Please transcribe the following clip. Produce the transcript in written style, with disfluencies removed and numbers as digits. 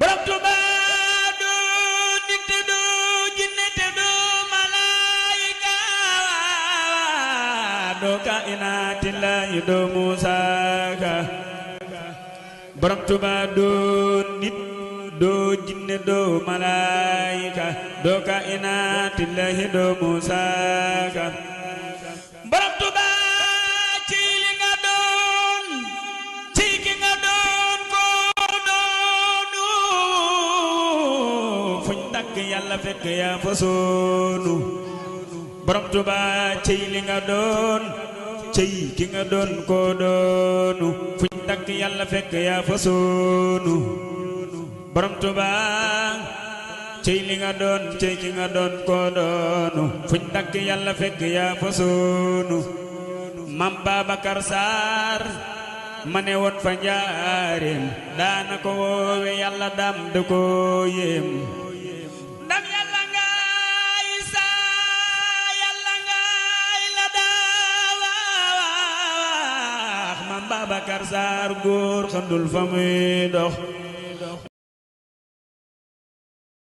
borom Tuuba du nit te du jinne te du malaayika doo kainaati laahi doo Muusaa Ka borom Tuuba du nit doo jinne doo malaayika doo kainaati laahi doo Muusaa Ka borom Tuuba ci li nga doon ci ki nga doon koo doonu fuñ tagg Yàlla fekk yaa fa soonu borom Tuuba ci li nga doon ci ki nga doon koo doonu fuñ tagg Yàlla fekk yaa fa soonu borom Tuuba ci li nga doon ci ki nga doon koo doonu fuñ tagg Yàlla fekk yaa fa soonu Mam Babakar Sarr ma ne woon fa njaareem daana ko woowe Yàlla dam da ko yéem dam Yàlla ngaay saa Yàlla ngaay la daawaax Mam Babakar Sarr góor xandul fa muy dox